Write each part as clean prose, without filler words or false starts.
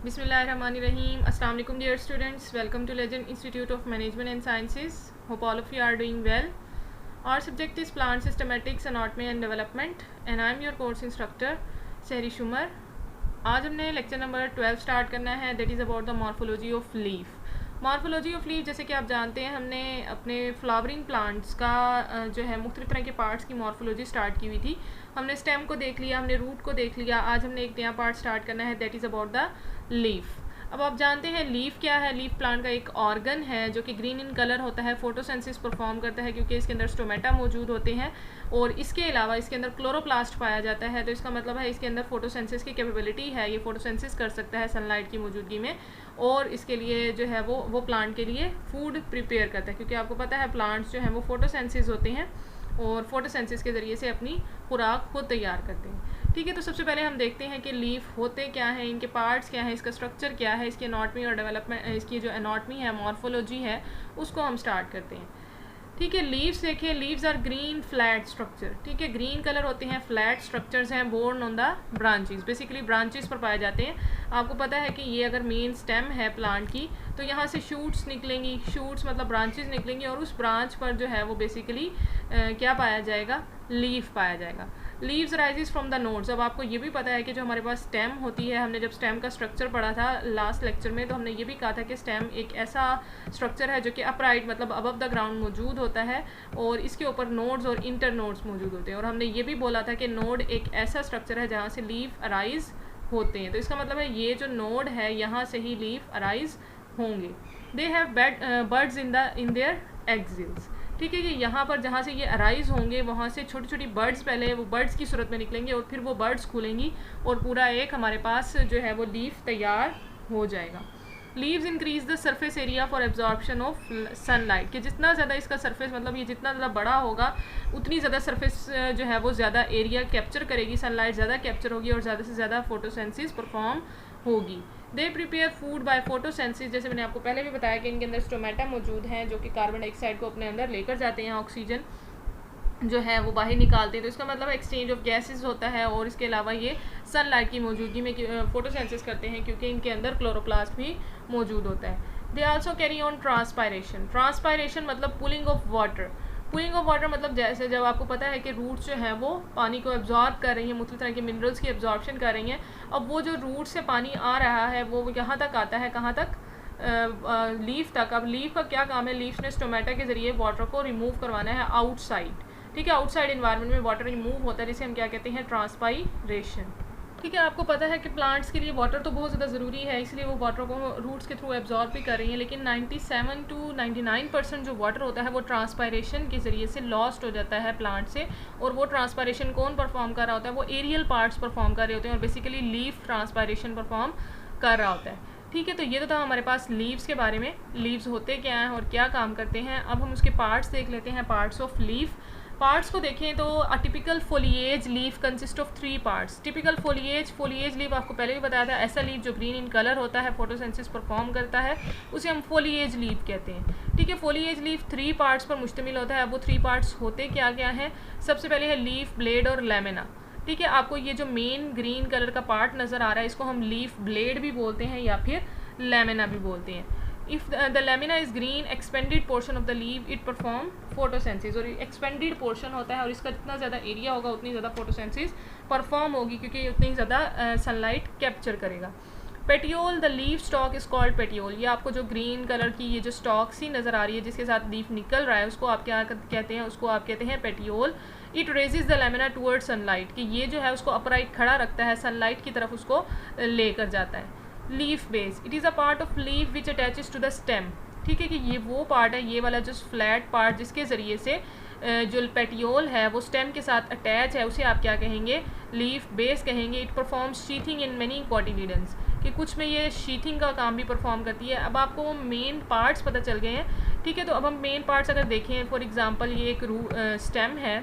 Bismillahirrahmanirrahim. Assalamu alaikum dear students. Welcome to Legend Institute of Management and Sciences. Hope all of you are doing well. Our subject is Plant Systematics, Anatomy and Development and I am your course instructor Sehri Shumar. आज हमने lecture number 12 start करना है. That is about the morphology of leaf. Morphology of leaf, जैसे कि आप जानते हैं, हमने अपने फ्लावरिंग प्लांट्स का जो है मुख्तलिफ तरह के पार्ट्स की मॉर्फोलॉजी स्टार्ट की हुई थी. हमने स्टेम को देख लिया, हमने रूट को देख लिया. आज हमने एक नया पार्ट स्टार्ट करना है. That is about the leaf. अब आप जानते हैं लीफ क्या है. लीफ प्लांट का एक ऑर्गन है जो कि ग्रीन इन कलर होता है, फोटोसेंसिस परफॉर्म करता है क्योंकि इसके अंदर स्टोमेटा मौजूद होते हैं और इसके अलावा इसके अंदर क्लोरोप्लास्ट पाया जाता है. तो इसका मतलब है इसके अंदर फोटोसेंसिस की कैपेबिलिटी है, ये फोटोसेंसिस कर सकता है सनलाइट की मौजूदगी में और इसके लिए जो है वो प्लांट के लिए फूड प्रिपेयर करता है क्योंकि आपको पता है प्लांट्स जो हैं वो फोटोसेंसिस होते हैं और फोटोसेंसिस के ज़रिए से अपनी खुराक खुद तैयार करते हैं. ठीक है, तो सबसे पहले हम देखते हैं कि लीफ होते क्या हैं, इनके पार्ट्स क्या हैं, इसका स्ट्रक्चर क्या है, इसकी एनाटॉमी और डेवलपमेंट, इसकी जो एनाटॉमी है, मॉर्फोलॉजी है, उसको हम स्टार्ट करते हैं. ठीक है, लीव्स देखिए. Leaves are green flat structure. ठीक है, ग्रीन कलर होते हैं, फ्लैट स्ट्रक्चर्स हैं, borne on the branches. Basically branches पर पाए जाते हैं. आपको पता है कि ये अगर मेन स्टेम है प्लांट की तो यहाँ से शूट्स निकलेंगी. शूट्स मतलब ब्रांचेस निकलेंगी और उस ब्रांच पर जो है वो बेसिकली क्या पाया जाएगा, लीफ पाया जाएगा. Leaves rises from the nodes. अब आपको ये भी पता है कि जो हमारे पास स्टेम होती है, हमने जब स्टेम का स्ट्रक्चर पढ़ा था लास्ट लेक्चर में तो हमने ये भी कहा था कि स्टेम एक ऐसा स्ट्रक्चर है जो कि अपराइट मतलब अबव द ग्राउंड मौजूद होता है और इसके ऊपर नोड्स और इंटर नोड्स मौजूद होते हैं. और हमने ये भी बोला था कि नोड एक ऐसा स्ट्रक्चर है जहाँ से लीफ अराइज होते हैं. तो इसका मतलब है ये जो नोड है यहाँ से ही लीफ अराइज होंगे. They have birds in their exiles. ठीक है, कि यहाँ पर जहाँ से ये अराइज होंगे वहाँ से छोटी छोटी बर्ड्स पहले वो बर्ड्स की सूरत में निकलेंगे और फिर वो बर्ड्स खुलेंगी और पूरा एक हमारे पास जो है वो लीफ तैयार हो जाएगा. Leaves increase the surface area for absorption of sunlight. कि जितना ज़्यादा इसका सरफेस मतलब ये जितना ज़्यादा बड़ा होगा उतनी ज़्यादा सरफेस जो है वो ज़्यादा एरिया कैप्चर करेगी, सनलाइट ज़्यादा कैप्चर होगी और ज़्यादा से ज़्यादा फोटोसेंसिस परफॉर्म होगी. They prepare food by photosynthesis. जैसे मैंने आपको पहले भी बताया कि इनके अंदर स्टोमेटा मौजूद हैं जो कि कार्बन डाइऑक्साइड को अपने अंदर लेकर जाते हैं, ऑक्सीजन जो है वो बाहर निकालते हैं. तो इसका मतलब एक्सचेंज ऑफ गैसेस होता है और इसके अलावा ये सनलाइट की मौजूदगी में फोटोसेंसिस करते हैं क्योंकि इनके अंदर क्लोरोप्लास्ट भी मौजूद होता है. They also carry on transpiration. Transpiration मतलब pulling of water. Pulling of water मतलब जैसे जब आपको पता है कि रूट्स जो हैं वो पानी को एब्जॉर्ब कर रही हैं, मुख्तलिफ तरह के मिनरल्स की एब्जॉर्प्शन कर रही हैं. अब वो जो रूट से पानी आ रहा है वो यहाँ तक आता है, कहाँ तक, लीफ तक. अब लीफ का क्या काम है, लीफ ने स्टोमेटा के ज़रिए वाटर को रिमूव करवाना है आउटसाइड. ठीक है, आउटसाइड इन्वायरमेंट में वाटर रिमूव होता है जिसे हम क्या कहते हैं, ट्रांसपायरेशन. ठीक है, आपको पता है कि प्लांट्स के लिए वाटर तो बहुत ज़्यादा ज़रूरी है इसलिए वो वाटर को रूट्स के थ्रू एब्जॉर्ब भी कर रही हैं. लेकिन 97 to 99% जो वाटर होता है वो ट्रांसपायरेशन के ज़रिए से लॉस्ट हो जाता है प्लांट से. और वो ट्रांसपायरेशन कौन परफॉर्म कर रहा होता है, वो एरियल पार्ट्स परफॉर्म कर रहे होते हैं और बेसिकली लीफ ट्रांसपायरेशन परफॉर्म कर रहा होता है. ठीक है, तो ये तो था हमारे पास लीव्स के बारे में. लीव्स होते क्या हैं और क्या काम करते हैं. अब हम उसके पार्ट्स देख लेते हैं, पार्ट्स ऑफ लीफ. पार्ट्स को देखें तो a typical foliage leaf consist of 3 parts. Typical foliage leaf आपको पहले भी बताया था, ऐसा लीफ जो ग्रीन इन कलर होता है, फोटोसेंसिस परफॉर्म करता है, उसे हम फोलिएज लीफ कहते हैं. ठीक है, फोलिएज लीफ 3 पार्ट्स पर मुश्तमिल होता है. अब वो 3 पार्ट्स होते क्या क्या हैं. सबसे पहले है लीफ, ब्लेड और लैमिना. ठीक है, आपको ये जो मेन ग्रीन कलर का पार्ट नज़र आ रहा है इसको हम लीफ ब्लेड भी बोलते हैं या फिर लैमिना भी बोलते हैं. If the lamina is green, expanded portion of the leaf, it perform photosynthesis. और expanded portion होता है और इसका जितना ज़्यादा एरिया होगा उतनी ज़्यादा फोटोसेंसिस परफॉर्म होगी क्योंकि उतनी ज़्यादा सनलाइट कैप्चर करेगा. Petiole, the leaf stock is called petiole. ये आपको जो ग्रीन कलर की ये जो स्टॉक सी नज़र आ रही है जिसके साथ लीफ निकल रहा है उसको आप क्या कहते हैं, उसको आप कहते हैं petiole. It raises the lamina toward sunlight. कि ये जो है उसको अपराइट खड़ा रखता है, सनलाइट की तरफ उसको लेकर जाता है. Leaf base, it is a part of leaf which attaches to the stem. ठीक है, कि ये वो पार्ट है, ये वाला जो फ्लैट पार्ट जिसके ज़रिए से जो पेटियोल है वो स्टेम के साथ अटैच है उसे आप क्या कहेंगे, लीफ बेस कहेंगे. It performs sheathing in many cotyledons. कि कुछ में ये शीथिंग का काम भी परफॉर्म करती है. अब आपको वो मेन पार्ट्स पता चल गए हैं. ठीक है, तो अब हम मेन पार्ट्स अगर देखें, फॉर एग्जांपल ये एक स्टेम है.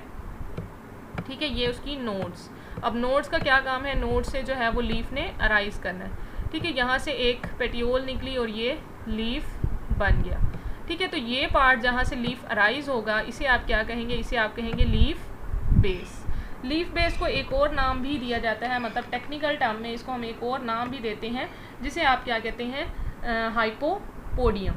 ठीक है, ये उसकी नोड्स. अब नोड्स का क्या काम है, नोड से जो है वो लीफ ने अराइज करना है. ठीक है, यहाँ से एक पेटियोल निकली और ये लीफ बन गया. ठीक है, तो ये पार्ट जहाँ से लीफ अराइज होगा इसे आप क्या कहेंगे, इसे आप कहेंगे लीफ बेस. लीफ बेस को एक और नाम भी दिया जाता है, मतलब टेक्निकल टर्म में इसको हम एक और नाम भी देते हैं, जिसे आप क्या कहते हैं, हाइपोपोडियम।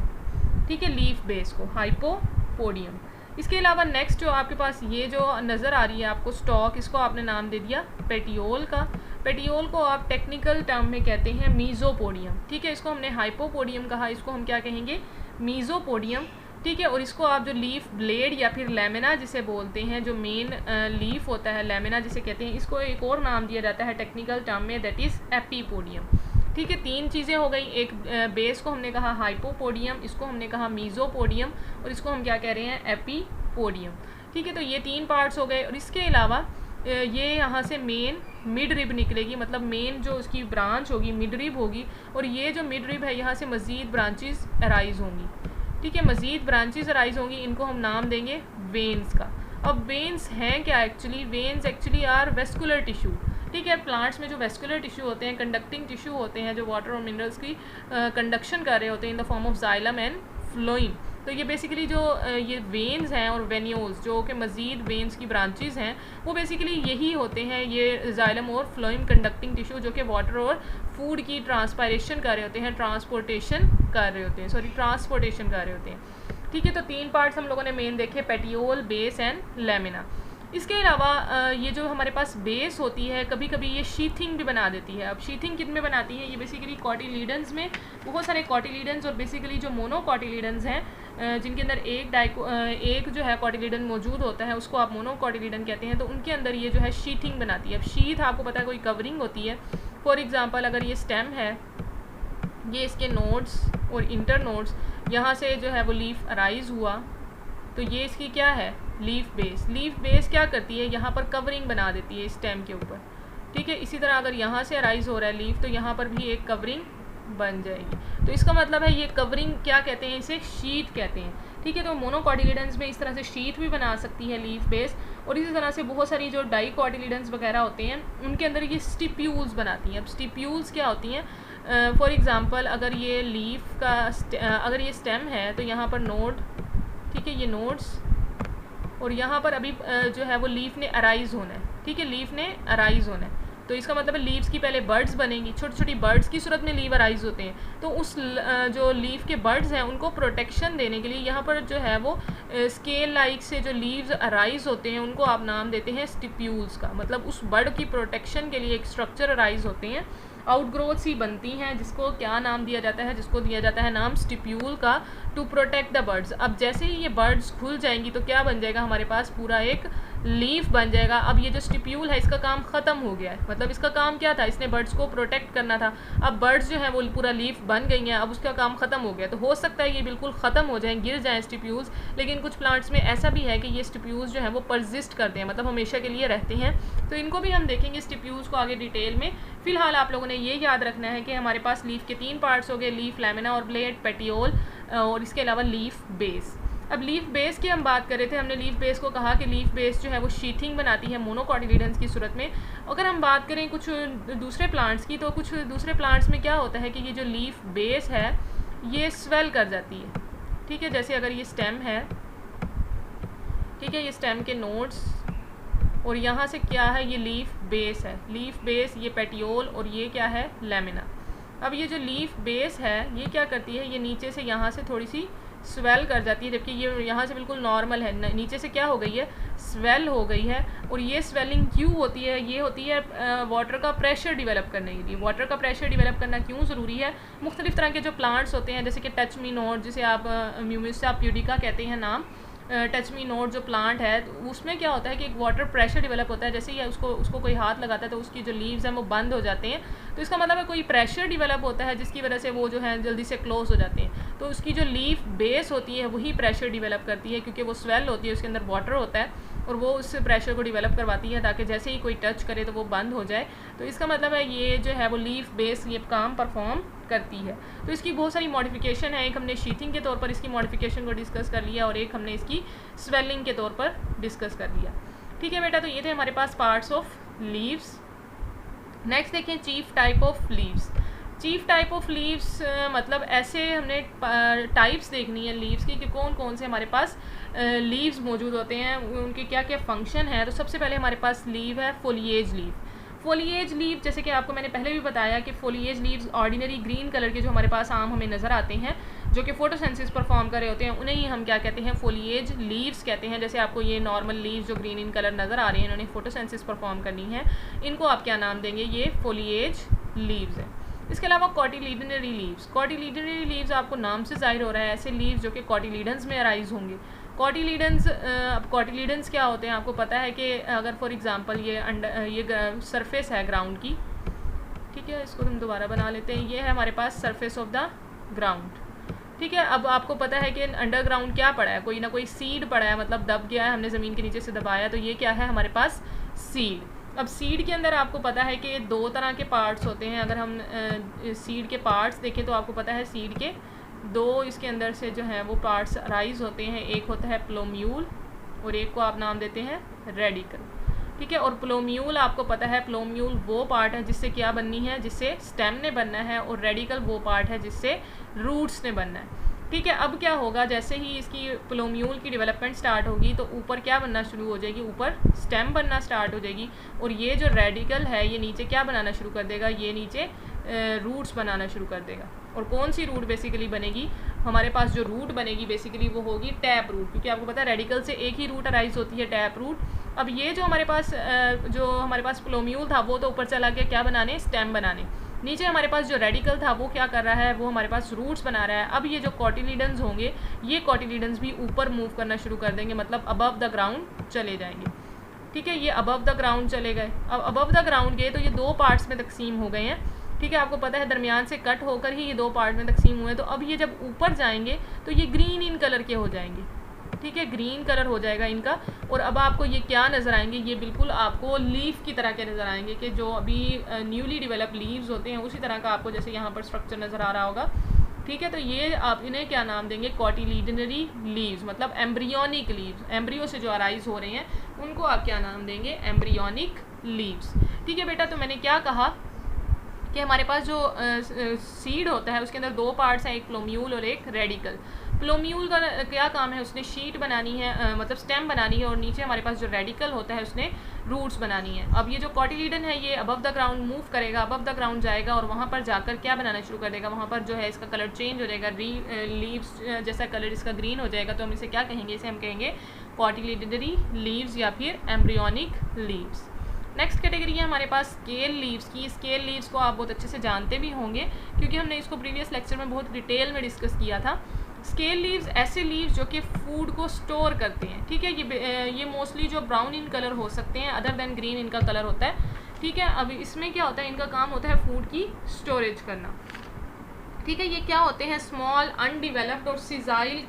ठीक है, लीफ बेस को हाइपोपोडियम। इसके अलावा नेक्स्ट जो आपके पास ये जो नज़र आ रही है आपको स्टॉक, इसको आपने नाम दे दिया पेटियोल का। पेटियोल को आप टेक्निकल टर्म में कहते हैं मीज़ोपोडियम। ठीक है, इसको हमने हाइपोपोडियम कहा, इसको हम क्या कहेंगे, मीज़ोपोडियम। ठीक है, और इसको आप जो लीफ ब्लेड या फिर लेमिना जिसे बोलते हैं, जो मेन लीफ होता है लेमिना जिसे कहते हैं, इसको एक और नाम दिया जाता है टेक्निकल टर्म में, दैट इज़ एपीपोडियम। ठीक है, तीन चीज़ें हो गई, एक बेस को हमने कहा हाइपोपोडियम, इसको हमने कहा मीज़ोपोडियम, और इसको हम क्या कह रहे हैं, एपीपोडियम। ठीक है, तो ये तीन पार्ट्स हो गए। और इसके अलावा ये यहाँ से मेन मिड रिब निकलेगी, मतलब मेन जो उसकी ब्रांच होगी मिड रिब होगी, और ये जो मिड रिब है यहाँ से मज़ीद ब्रांचेस अराइज होंगी। ठीक है, मज़ीद ब्रांचेस अराइज होंगी, इनको हम नाम देंगे वेन्स का। अब वेन्स हैं क्या actually, veins actually are vascular tissue. ठीक है, प्लांट्स में जो वेस्कुलर टिश्यू होते हैं, कंडक्टिंग टिश्यू होते हैं, जो वाटर और मिनरल्स की कंडक्शन कर रहे होते हैं इन the form of xylem and phloem. तो ये बेसिकली जो ये वेन्स हैं और वेन्यूल्स जो कि मज़ीद वेन्स की ब्रांचेस हैं, वो बेसिकली यही होते हैं, ये जाइलम और फ्लोइम कंडक्टिंग टिश्यू, जो कि वाटर और फूड की ट्रांसपायरेशन कर रहे होते हैं, ट्रांसपोर्टेशन कर रहे होते हैं। ठीक है, तो तीन पार्ट्स हम लोगों ने मेन देखे, पेटियोल, बेस एंड लेमिना। इसके अलावा ये जो हमारे पास बेस होती है, कभी कभी ये शीथिंग भी बना देती है। अब शीथिंग किन में बनाती है, ये बेसिकली कॉटिलीडन्स में, बहुत सारे कॉटिलीडन्स और बेसिकली जो मोनोकॉटिलीडन्स हैं, जिनके अंदर एक जो है कॉटिलीडन मौजूद होता है, उसको आप मोनोकॉटिलीडन कहते हैं, तो उनके अंदर ये जो है शीथिंग बनाती है। अब शीथ आपको पता है कोई कवरिंग होती है। फॉर एग्जांपल अगर ये स्टेम है, ये इसके नोड्स और इंटर नोड्स, यहाँ से जो है वो लीफ अराइज हुआ, तो ये इसकी क्या है, लीफ बेस। लीफ बेस क्या करती है, यहाँ पर कवरिंग बना देती है स्टेम के ऊपर। ठीक है, इसी तरह अगर यहाँ से अराइज हो रहा है लीफ, तो यहाँ पर भी एक कवरिंग बन जाएगी। तो इसका मतलब है ये कवरिंग क्या कहते हैं, इसे शीथ कहते हैं। ठीक है, तो मोनोकॉटिलीडन्स में इस तरह से शीथ भी बना सकती है लीफ बेस, और इसी तरह से बहुत सारी जो डाइकॉटिलीडन्स वगैरह होते हैं, उनके अंदर ये स्टिप्यूल्स बनाती हैं। अब स्टिप्यूल्स क्या होती हैं, फॉर एग्जांपल अगर ये लीफ का अगर ये स्टेम है, तो यहाँ पर नोड, ठीक है, ये नोड्स, और यहाँ पर अभी जो है वो लीफ ने अराइज होना है। ठीक है, लीफ ने अराइज होना है, तो इसका मतलब है लीव्स की पहले बर्ड्स बनेंगी, छोटी छोटी बर्ड्स की सूरत में लीव अराइज होते हैं। तो उस जो लीफ के बर्ड्स हैं उनको प्रोटेक्शन देने के लिए यहाँ पर जो है वो स्केल लाइक से जो लीव्स अराइज होते हैं, उनको आप नाम देते हैं स्टिप्यूल्स का। मतलब उस बर्ड की प्रोटेक्शन के लिए एक स्ट्रक्चर अराइज होते हैं, आउटग्रोथ्स ही बनती हैं, जिसको क्या नाम दिया जाता है, जिसको दिया जाता है नाम स्टिप्यूल का, टू प्रोटेक्ट द बर्ड्स। अब जैसे ही ये बर्ड्स खुल जाएंगी तो क्या बन जाएगा, हमारे पास पूरा एक लीफ बन जाएगा। अब ये जो स्टिप्यूल है इसका काम ख़त्म हो गया है, मतलब इसका काम क्या था, इसने बर्ड्स को प्रोटेक्ट करना था। अब बर्ड्स जो है वो पूरा लीफ बन गई हैं, अब उसका काम ख़त्म हो गया। तो हो सकता है ये बिल्कुल ख़त्म हो जाएं, गिर जाएं स्टिप्यूल्स, लेकिन कुछ प्लांट्स में ऐसा भी है कि ये स्टिप्यूल्स जो है वो परसिस्ट करते हैं, मतलब हमेशा के लिए रहते हैं। तो इनको भी हम देखेंगे स्टिप्यूल्स को आगे डिटेल में। फिलहाल आप लोगों ने ये याद रखना है कि हमारे पास लीफ के तीन पार्ट्स हो गए, लीफ, लैमिना और ब्लेड, पेटियोल, और इसके अलावा लीफ बेस। अब लीफ बेस की हम बात कर रहे थे, हमने लीफ बेस को कहा कि लीफ बेस जो है वो शीथिंग बनाती है मोनोकॉटिलीडन्स की सूरत में। अगर हम बात करें कुछ दूसरे प्लांट्स की, तो कुछ दूसरे प्लांट्स में क्या होता है कि ये जो लीफ बेस है ये स्वेल कर जाती है। ठीक है, जैसे अगर ये स्टेम है, ठीक है, ये स्टेम के नोड्स, और यहाँ से क्या है, ये लीफ बेस है, लीफ बेस, ये पेटियोल, और ये क्या है, लैमिना। अब ये जो लीफ बेस है ये क्या करती है, ये नीचे से यहाँ से थोड़ी सी स्वेल कर जाती है, जबकि ये यहाँ से बिल्कुल नॉर्मल है, नीचे से क्या हो गई है, स्वेल हो गई है। और ये स्वेलिंग क्यों होती है, ये होती है वाटर का प्रेशर डिवेलप करने के लिए। वाटर का प्रेशर डिवेलप करना क्यों ज़रूरी है, मुख्तलिफ़ तरह के जो प्लांट्स होते हैं, जैसे कि टच मी नोड, जिसे आप म्यूमिस्टा प्यूडिका कहते हैं नाम, टच मी नोड जो प्लांट है, तो उसमें क्या होता है कि एक वाटर प्रेशर डेवलप होता है। जैसे ही उसको कोई हाथ लगाता है तो उसकी जो लीव्स हैं वो बंद हो जाते हैं, तो इसका मतलब है कोई प्रेशर डेवलप होता है जिसकी वजह से वो जो है जल्दी से क्लोज हो जाते हैं। तो उसकी जो लीफ बेस होती है वही प्रेशर डेवलप करती है, क्योंकि वो स्वेल होती है, उसके अंदर वाटर होता है, और वो उस प्रेशर को डेवलप करवाती है ताकि जैसे ही कोई टच करे तो वो बंद हो जाए। तो इसका मतलब है ये जो है वो लीफ बेस ये काम परफॉर्म करती है। तो इसकी बहुत सारी मॉडिफिकेशन है, एक हमने शीथिंग के तौर पर इसकी मॉडिफिकेशन को डिस्कस कर लिया, और एक हमने इसकी स्वेलिंग के तौर पर डिस्कस कर लिया। ठीक है बेटा, तो ये थे हमारे पास पार्ट्स ऑफ लीव्स। नेक्स्ट देखें chief type of leaves. Chief type of leaves मतलब ऐसे हमने टाइप्स देखनी है लीव्स की कि कौन कौन से हमारे पास लीव्स मौजूद होते हैं, उनके क्या क्या फंक्शन है। तो सबसे पहले हमारे पास लीव है फोलिएज लीव। फोलिएज लीव जैसे कि आपको मैंने पहले भी बताया कि foliage leaves ordinary green colour के जो हमारे पास आम हमें नज़र आते हैं जो कि फोटोसेंसिस परफॉर्म कर रहे होते हैं, उन्हें ही हम क्या कहते हैं, फोलिएज लीव्स कहते हैं। जैसे आपको ये नॉर्मल लीव्स जो ग्रीन इन कलर नज़र आ रहे हैं, इन्होंने फोटोसेंसिस परफॉर्म करनी है, इनको आप क्या नाम देंगे, ये फोलिएज लीव्स है। इसके अलावा कॉटिलीडनरी लीव्स। कॉटिलीडनरी लीव्स आपको नाम से जाहिर हो रहा है ऐसे लीव्स जो कि कॉटिलीडन्स में अराइज होंगे। कॉटिलीडन्स, अब कॉटिलीडन्स क्या होते हैं आपको पता है कि अगर फॉर एग्जांपल ये सरफेस है ग्राउंड की, ठीक है, इसको हम दोबारा बना लेते हैं, ये है हमारे पास सरफेस ऑफ द ग्राउंड, ठीक है। अब आपको पता है कि अंडरग्राउंड क्या पड़ा है, कोई ना कोई सीड पड़ा है, मतलब दब गया है, हमने ज़मीन के नीचे से दबाया, तो ये क्या है हमारे पास, सीड। अब सीड के अंदर आपको पता है कि दो तरह के पार्ट्स होते हैं। अगर हम सीड के पार्ट्स देखें तो आपको पता है सीड के दो इसके अंदर से जो है वो पार्ट्स अराइज होते हैं, एक होता है प्लोम्यूल और एक को आप नाम देते हैं रेडिकल, ठीक है। और प्लोम्यूल आपको पता है, प्लोम्यूल वो पार्ट है जिससे क्या बननी है, जिससे स्टेम ने बनना है, और रेडिकल वो पार्ट है जिससे रूट्स ने बनना है, ठीक है। अब क्या होगा, जैसे ही इसकी प्लोम्यूल की डेवलपमेंट स्टार्ट होगी तो ऊपर क्या बनना शुरू हो जाएगी, ऊपर स्टेम बनना स्टार्ट हो जाएगी, और ये जो रेडिकल है ये नीचे क्या बनाना शुरू कर देगा, ये नीचे रूट्स बनाना शुरू कर देगा। और कौन सी रूट बेसिकली बनेगी, हमारे पास जो रूट बनेगी बेसिकली वो होगी टैप रूट, क्योंकि आपको पता है रेडिकल से एक ही रूट अराइज होती है, टैप रूट। अब ये जो हमारे पास प्लोम्यूल था वो तो ऊपर चला गया क्या बनाने, स्टेम बनाने। नीचे हमारे पास जो रेडिकल था वो क्या कर रहा है, वो हमारे पास रूट्स बना रहा है। अब ये जो कॉटिलीडन्स होंगे, ये कॉटिलीडन्स भी ऊपर मूव करना शुरू कर देंगे, मतलब अबव द ग्राउंड चले जाएंगे, ठीक है। ये अबव द ग्राउंड चले गए। अब अबव द ग्राउंड गए तो ये दो पार्ट्स में तकसीम हो गए हैं, ठीक है। आपको पता है दरमियान से कट होकर ही ये दो पार्ट में तकसीम हुए हैं। तो अब ये जब ऊपर जाएंगे तो ये ग्रीन इन कलर के हो जाएंगे, ठीक है, ग्रीन कलर हो जाएगा इनका। और अब आपको ये क्या नज़र आएंगे, ये बिल्कुल आपको लीफ की तरह के नज़र आएंगे, कि जो अभी न्यूली डेवलप लीव्स होते हैं उसी तरह का आपको जैसे यहाँ पर स्ट्रक्चर नज़र आ रहा होगा, ठीक है। तो ये आप इन्हें क्या नाम देंगे, कॉटिलीडनरी लीव्स, मतलब एम्ब्रियोनिक लीव्स, एम्ब्रियो से जो अराइज हो रहे हैं उनको आप क्या नाम देंगे, एम्ब्रियोनिक लीव्स, ठीक है बेटा। तो मैंने क्या कहा कि हमारे पास जो सीड होता है उसके अंदर दो पार्ट्स हैं, एक प्लोम्यूल और एक रेडिकल। प्लोम्यूल का क्या काम है, उसने शीट बनानी है, मतलब स्टेम बनानी है, और नीचे हमारे पास जो रेडिकल होता है उसने रूट्स बनानी है। अब ये जो कॉटिलीडन है ये अबव द ग्राउंड मूव करेगा, अबव द ग्राउंड जाएगा और वहाँ पर जाकर क्या बनाना शुरू कर देगा, वहाँ पर जो है इसका कलर चेंज हो जाएगा, लीव्स जैसा कलर इसका ग्रीन हो जाएगा। तो हम इसे क्या कहेंगे, इसे हम कहेंगे कॉटिलीडनरी लीव्स या फिर एम्ब्रियोनिक लीव्स। नेक्स्ट कैटेगरी है हमारे पास स्केल लीव्स की। स्केल लीव्स को आप बहुत अच्छे से जानते भी होंगे क्योंकि हमने इसको प्रीवियस लेक्चर में बहुत डिटेल में डिस्कस किया था। स्केल लीव्स ऐसे लीव्स जो कि फूड को स्टोर करते हैं, ठीक है। ये मोस्टली जो ब्राउन इन कलर हो सकते हैं, अदर देन ग्रीन इनका कलर होता है, ठीक है। अब इसमें क्या होता है, इनका काम होता है फूड की स्टोरेज करना, ठीक है। ये क्या होते हैं, स्मॉल अनडिवेलप्ड और सिजाइल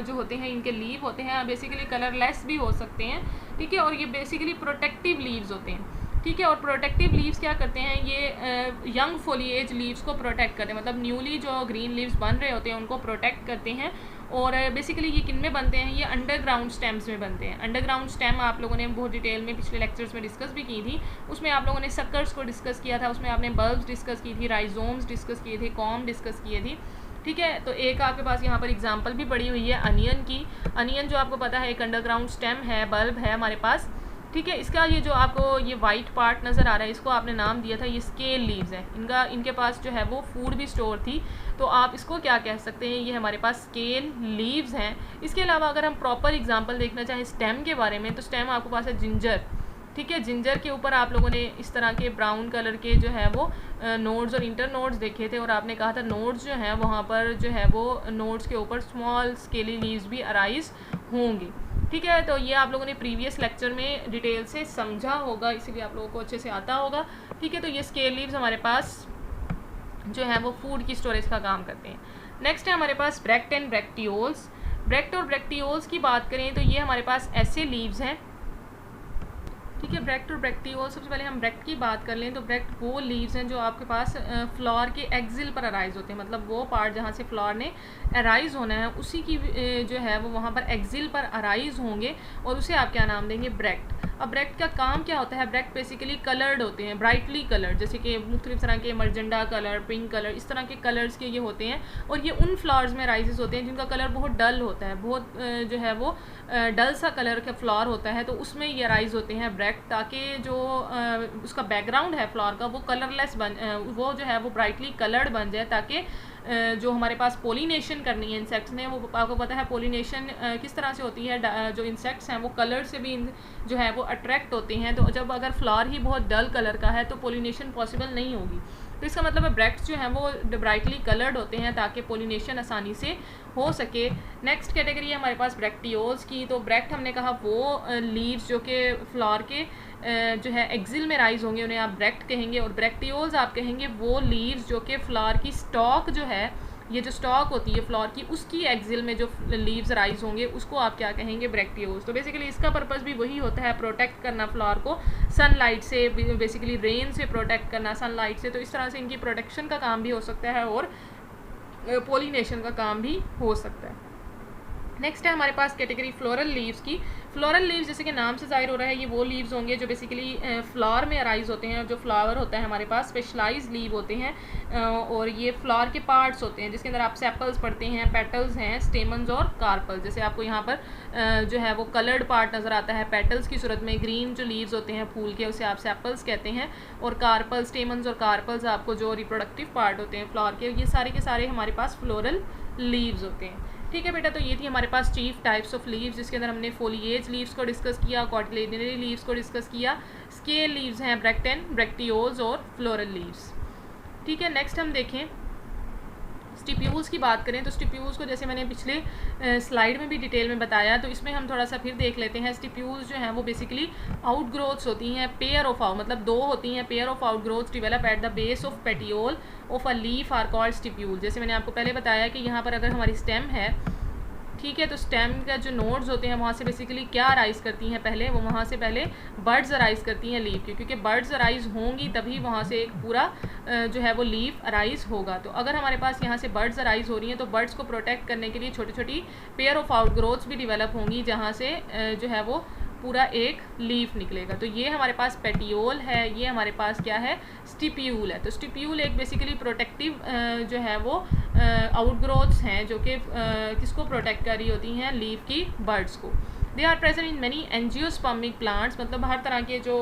जो होते हैं इनके लीव होते हैं, बेसिकली कलरलेस भी हो सकते हैं, ठीक है। और ये बेसिकली प्रोटेक्टिव लीव्स होते हैं, ठीक है। और प्रोटेक्टिव लीव्स क्या करते हैं, ये यंग फोलिएज लीव्स को प्रोटेक्ट करते हैं, मतलब न्यूली जो ग्रीन लीव्स बन रहे होते हैं उनको प्रोटेक्ट करते हैं। और बेसिकली ये किन में बनते हैं, ये अंडरग्राउंड स्टेम्स में बनते हैं। अंडरग्राउंड स्टेम आप लोगों ने बहुत डिटेल में पिछले लेक्चर्स में डिस्कस भी की थी, उसमें आप लोगों ने सक्कर्स को डिस्कस किया था, उसमें आपने बल्ब्स डिस्कस की थी, राइजोम्स डिस्कस किए थे, कॉम डिस्कस किए थे, ठीक है। तो एक आपके पास यहाँ पर एग्जांपल भी पड़ी हुई है अनियन की। अनियन जो आपको पता है एक अंडरग्राउंड स्टेम है, बल्ब है हमारे पास, ठीक है। इसका ये जो आपको ये वाइट पार्ट नज़र आ रहा है इसको आपने नाम दिया था, ये स्केल लीव्स है। इनके पास जो है वो फूड भी स्टोर थी, तो आप इसको क्या कह सकते हैं, ये हमारे पास स्केल लीव्स हैं। इसके अलावा अगर हम प्रॉपर एग्जांपल देखना चाहें स्टेम के बारे में, तो स्टेम आपके पास है जिंजर, ठीक है। जिंजर के ऊपर आप लोगों ने इस तरह के ब्राउन कलर के जो है वो नोड्स और इंटर नोड्स देखे थे, और आपने कहा था नोड्स जो हैं वहाँ पर जो है वो नोड्स के ऊपर स्मॉल स्केली लीव्स भी अराइज होंगी, ठीक है। तो ये आप लोगों ने प्रीवियस लेक्चर में डिटेल से समझा होगा, इसीलिए आप लोगों को अच्छे से आता होगा, ठीक है। तो ये स्केल लीव्स हमारे पास जो है वो फूड की स्टोरेज का काम करते हैं। नेक्स्ट है हमारे पास ब्रेक्ट एंड ब्रेक्टियोल्स। ब्रेक्ट और ब्रेक्टियोल्स की बात करें तो ये हमारे पास ऐसे लीव्स हैं, ठीक है। ब्रेक्ट और ब्रेक्टियोल, सबसे पहले हम ब्रेक्ट की बात कर लें तो ब्रेक्ट वो लीव्स हैं जो आपके पास फ्लावर के एक्सिल पर अराइज होते हैं, मतलब वो पार्ट जहाँ से फ्लावर ने अराइज होना है उसी की जो है वो वहाँ पर एक्सिल पर अराइज होंगे, और उसे आप क्या नाम देंगे, ब्रेक्ट। अब ब्रैक्ट का काम क्या होता है, ब्रैक्ट बेसिकली कलर्ड होते हैं, ब्राइटली कलर्ड, जैसे कि मुख्तलिफ तरह के मर्जेंडा कलर, पिंक कलर, इस तरह के कलर्स के ये होते हैं। और ये उन फ्लावर्स में राइजेस होते हैं जिनका कलर बहुत डल होता है, बहुत जो है वो डल सा कलर का फ्लावर होता है, तो उसमें ये राइज होते हैं ब्रैक्ट, ताकि जो उसका बैकग्राउंड है फ्लावर का वो कलरलेस वो जो है वो ब्राइटली कलर्ड बन जाए, ताकि जो हमारे पास पोलिनेशन करनी है इंसेक्ट्स ने, वो आपको पता है पोलिनेशन किस तरह से होती है, जो इंसेक्ट्स हैं वो कलर से भी जो है वो अट्रैक्ट होते हैं। तो जब अगर फ्लावर ही बहुत डल कलर का है तो पोलिनेशन पॉसिबल नहीं होगी। तो इसका मतलब है ब्रैक्ट्स जो हैं वो ब्राइटली कलर्ड होते हैं ताकि पोलिनेशन आसानी से हो सके। नेक्स्ट कैटेगरी है हमारे पास ब्रैक्टियोल्स की। तो ब्रैक्ट हमने कहा वो लीव्स जो कि फ्लावर के जो है एक्सिल में राइज होंगे, उन्हें आप ब्रैक्ट कहेंगे। और ब्रैक्टियोल्स आप कहेंगे वो लीव्स जो कि फ्लावर की स्टॉक जो है, ये जो स्टॉक होती है फ्लावर की, उसकी एक्सिल में जो लीव्स राइज होंगे उसको आप क्या कहेंगे, ब्रैक्टियोल्स। तो बेसिकली इसका पर्पस भी वही होता है, प्रोटेक्ट करना फ्लावर को सनलाइट से, बेसिकली रेन से प्रोटेक्ट करना, सनलाइट से। तो इस तरह से इनकी प्रोटेक्शन का काम भी हो सकता है और पोलिनेशन का काम भी हो सकता है। नेक्स्ट है हमारे पास कैटेगरी फ्लोरल लीव्स की। फ्लोरल लीव्स जैसे कि नाम से जाहिर हो रहा है, ये वो लीव्स होंगे जो बेसिकली फ्लावर में अराइज होते हैं। जो फ्लावर होता है हमारे पास स्पेशलाइज्ड लीव होते हैं, और ये फ्लावर के पार्ट्स होते हैं जिसके अंदर आप सेपल्स पढ़ते हैं, पेटल्स हैं, स्टेमन्स और कार्पल्स। जैसे आपको यहाँ पर जो है वो कलर्ड पार्ट नज़र आता है पेटल्स की सूरत में, ग्रीन जो लीव्स होते हैं फूल के उसे आप सेपल्स कहते हैं, और कार्पल्स, स्टेमन्स और कार्पल्स आपको जो रिप्रोडक्टिव पार्ट होते हैं फ्लावर के, ये सारे के सारे हमारे पास फ्लोरल लीव्स होते हैं। ठीक है बेटा, तो ये थी हमारे पास चीफ टाइप्स ऑफ लीव्स, जिसके अंदर हमने फोलिएज लीव्स को डिस्कस किया, कॉटिलेडनरी लीव्स को डिस्कस किया, स्केल लीव्स हैं ब्रैक्टेन, ब्रैक्टियोल्स और फ्लोरल लीव्स। ठीक है, नेक्स्ट हम देखें स्टिप्यूल्स की बात करें। तो स्टिप्यूल्स को जैसे मैंने पिछले स्लाइड में भी डिटेल में बताया, तो इसमें हम थोड़ा सा फिर देख लेते हैं। स्टिप्यूल्स जो हैं वो बेसिकली आउटग्रोथ्स होती हैं, पेयर ऑफ आउट मतलब दो होती हैं, pair of outgrowths develop at the base of petiole of a leaf are called stipule. जैसे मैंने आपको पहले बताया कि यहाँ पर अगर हमारी स्टेम है, ठीक है, तो स्टेम का जो नोड्स होते हैं वहाँ से बेसिकली क्या अराइज करती हैं, पहले वो वहाँ से पहले बर्ड्स अराइज करती हैं लीफ की, क्योंकि बर्ड्स अराइज होंगी तभी वहाँ से एक पूरा जो है वो लीफ अराइज होगा। तो अगर हमारे पास यहाँ से बर्ड्स अराइज हो रही हैं तो बर्ड्स को प्रोटेक्ट करने के लिए छोटी छोटी पेयर ऑफ आउटग्रोथ्स भी डिवेलप होंगी, जहाँ से जो है वो पूरा एक लीफ निकलेगा। तो ये हमारे पास पेटियोल है, ये हमारे पास क्या है, स्टिप्यूल है। तो स्टिप्यूल एक बेसिकली प्रोटेक्टिव जो है वो आउटग्रोथ्स हैं जो कि किसको प्रोटेक्ट कर रही होती हैं, लीफ की बर्ड्स को। They are present in many angiospermic plants, मतलब हर तरह के जो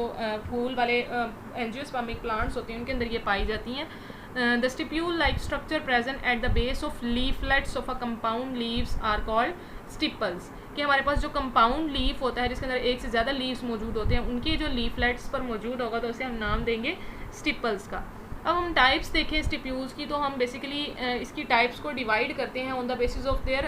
फूल वाले एंजियोस्पर्मिक प्लांट्स होते हैं उनके अंदर ये पाई जाती हैं। The stipule like structure present at the base of leaflets of a compound leaves are called stipels. कि हमारे पास जो कंपाउंड लीफ होता है जिसके अंदर एक से ज़्यादा लीव्स मौजूद होते हैं, उनके जो लीफलेट्स पर मौजूद होगा तो उसे हम नाम देंगे स्टिपल्स का। अब हम टाइप्स देखें स्टिप्यूल्स की, तो हम बेसिकली इसकी टाइप्स को डिवाइड करते हैं on the basis of their